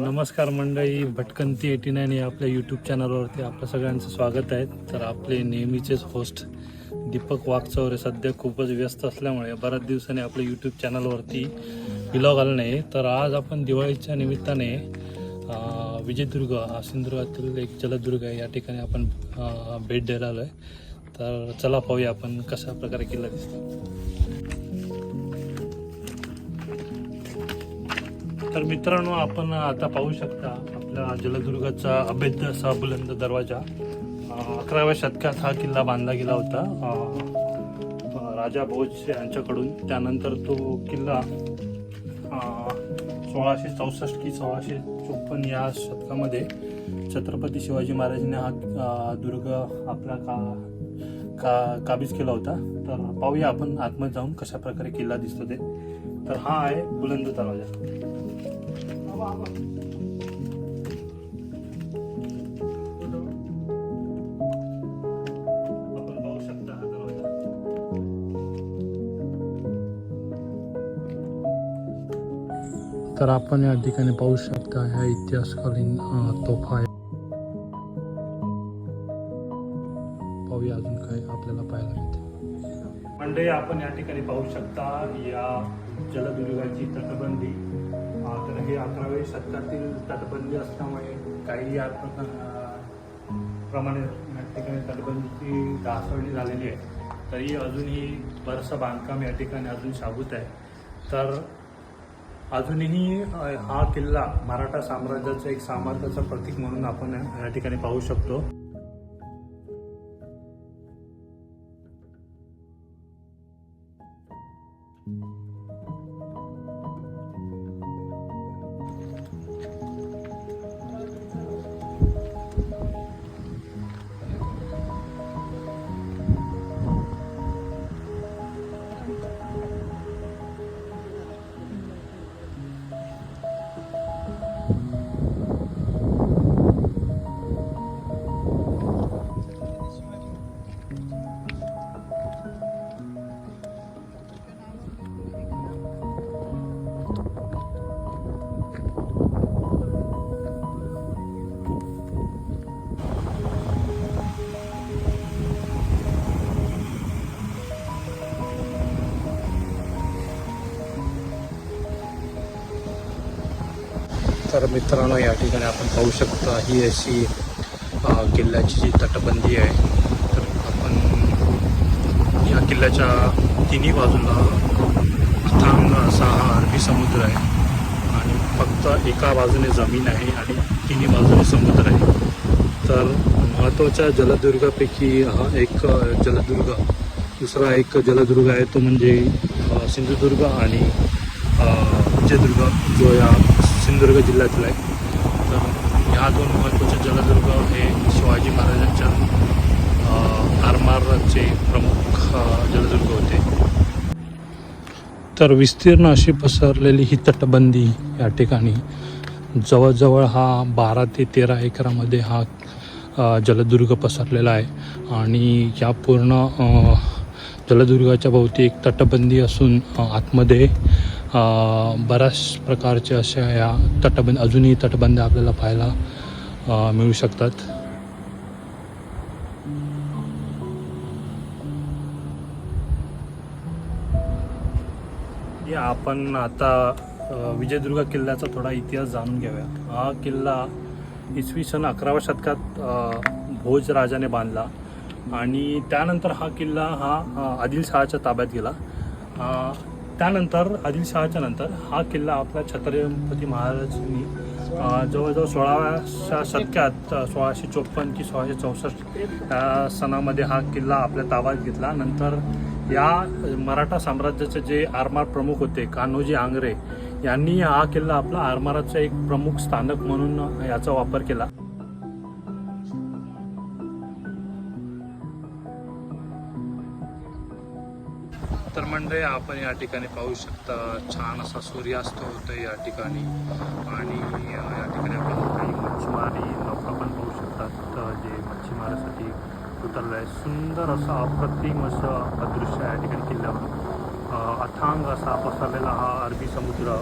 नमस्कार मंडळी, भटकंती 89 या आपल्या यूट्यूब चॅनलवरती आपलं सगळ्यांचं स्वागत आहे. तर आपले नेहमीचेच होस्ट दीपक वाघचौरे सध्या खूपच व्यस्त असल्यामुळे बऱ्याच दिवसांनी आपल्या यूट्यूब चॅनलवरती व्लॉग आला नाही. तर आज आपण दिवाळीच्या निमित्ताने विजयदुर्ग सिंधुदुर्गातील एक जलदुर्ग आहे, या ठिकाणी आपण भेट द्यायला आलो आहे. तर चला पाहूया आपण कशा प्रकारे किल्ला दिसतो. तर मित्रांनो, आपण आता पाहू शकता आपल्या जलदुर्गाचा अभेद्य असा बुलंद दरवाजा. 11व्या शतकात हा किल्ला बांधला गेला होता राजा भोज यांच्याकडून. त्यानंतर तो किल्ला 1664 की 1654 या शतकामध्ये छत्रपती शिवाजी महाराजांनी हा दुर्ग आपला काबीज केला होता. तर पाहूया आपण आतमध्ये जाऊन कशा प्रकारे किल्ला दिसतो ते. तर हा आहे बुलंद दरवाजा. तर आपण या ठिकाणी पाहू शकता ह्या इतिहासकालीन तोफा आहे. पाहूया अजून काय आपल्याला पाहायला मिळते. मंडळी, आपण या ठिकाणी पाहू शकता या जलदुर्गाची तटबंदी. तर हे 11व्या शतकातील तटबंदी असल्यामुळे काही या प्रमाणे या ठिकाणी तटबंदीची ढासळणी झालेली आहे. तरी अजूनही बरंचसं बांधकाम या ठिकाणी अजून शाबूत आहे. तर अजूनही हा किल्ला मराठा साम्राज्याचं एक सामर्थ्याचं प्रतीक म्हणून आपण या ठिकाणी पाहू शकतो. तर मित्रांनो, या ठिकाणी आपण पाहू शकता ही अशी किल्ल्याची जी तटबंदी आहे. तर आपण या किल्ल्याच्या तिन्ही बाजूला अथांग असा हा अरबी समुद्र आहे आणि फक्त एका बाजूने जमीन आहे आणि तिन्ही बाजूने समुद्र आहे. तर महत्त्वाच्या जलदुर्गापैकी हा एक जलदुर्ग. दुसरा एक जलदुर्ग आहे तो म्हणजे सिंधुदुर्ग आणि विजयदुर्ग, जो या सिंधुदुर्ग जिल्ह्यातील आहे. तर ह्या दोन महत्त्वाचे जलदुर्ग हे शिवाजी महाराजांच्या आरमाराचे प्रमुख जलदुर्ग होते. तर विस्तीर्ण अशी पसरलेली ही तटबंदी या ठिकाणी जवळजवळ हा 12 ते 13 एकरामध्ये हा जलदुर्ग पसरलेला आहे. आणि या पूर्ण जलदुर्गाच्या भोवती एक तटबंदी असून आतमध्ये बऱ्याच प्रकारच्या अशा या अजूनही तटबंदी आपल्याला पाहायला मिळू शकतात. या आपण आता विजयदुर्ग किल्ल्याचा थोडा इतिहास जाणून घेऊया. हा किल्ला इसवी सन 11व्या शतकात भोज राजाने बांधला आणि त्यानंतर हा किल्ला हा आदिलशहाच्या ताब्यात गेला. त्यानंतर आदिलशहाच्या नंतर हा किल्ला आपल्या छत्रपती महाराजांनी जवळजवळ 16व्या शतकात 1654 की 1664 सणामध्ये हा किल्ला आपल्या ताब्यात घेतला. नंतर या मराठा साम्राज्याचे जे आरमार प्रमुख होते कान्होजी आंग्रे यांनी हा किल्ला आपला आरमाराचं एक प्रमुख स्थानक म्हणून याचा वापर केला. तर मंडळी, आपण या ठिकाणी पाहू शकता छान असा सूर्यास्त होतो या ठिकाणी. आणि या ठिकाणी आपण काही मच्छीमारी नौका पण पाहू शकतात जे मच्छीमारासाठी उतरलं आहे. सुंदर असं अप्रतिम असं दृश्य या ठिकाणी किल्ल्यावर. अथांग असा पसरलेला हा अरबी समुद्र.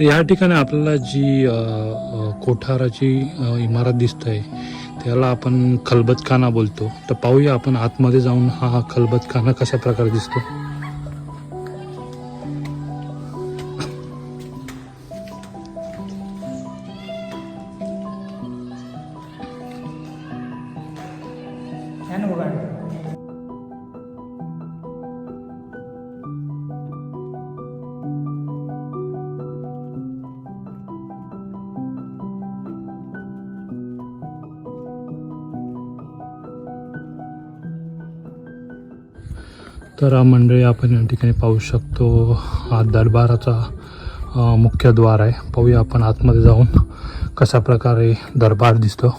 तर या ठिकाणी आपल्याला जी कोठाराची इमारत दिसते त्याला आपण खलबतखाना बोलतो. तर पाहूया आपण आतमध्ये जाऊन हा खलबतखाना कशा प्रकारे दिसतो. तर मंडळी आपण या ठिकाणी पाहू शकतो हा दरबाराचा मुख्य द्वार आहे. पाहूया आपण आतमध्ये जाऊन कशा प्रकारे दरबार दिसतो.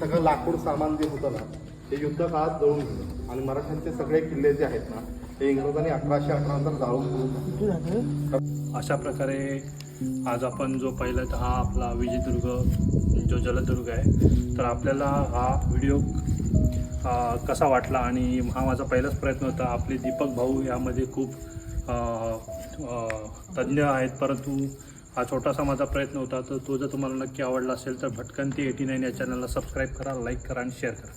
सगळं लाकूड सामान जे होतं ना ते युद्ध काळात जळून गेलं आणि मराठ्यांचे सगळे किल्ले जे आहेत ना ते इंग्रजांनी 1111 नंतर जाळून. अशा प्रकारे आज आपण जो पाहिला तर हा आपला विजयदुर्ग जो जलदुर्ग आहे. तर आपल्याला हा व्हिडिओ कसा वाटला आणि हा माझा पहिलाच प्रयत्न होता. आपले दीपक भाऊ यामध्ये खूप तज्ज्ञ आहेत, परंतु हा छोटासा माझा प्रयत्न होता. तर तो जर तुम्हाला नक्की आवडला असेल तर भटकंती 89 या चॅनलला सबस्क्राईब करा, लाईक करा आणि शेअर करा.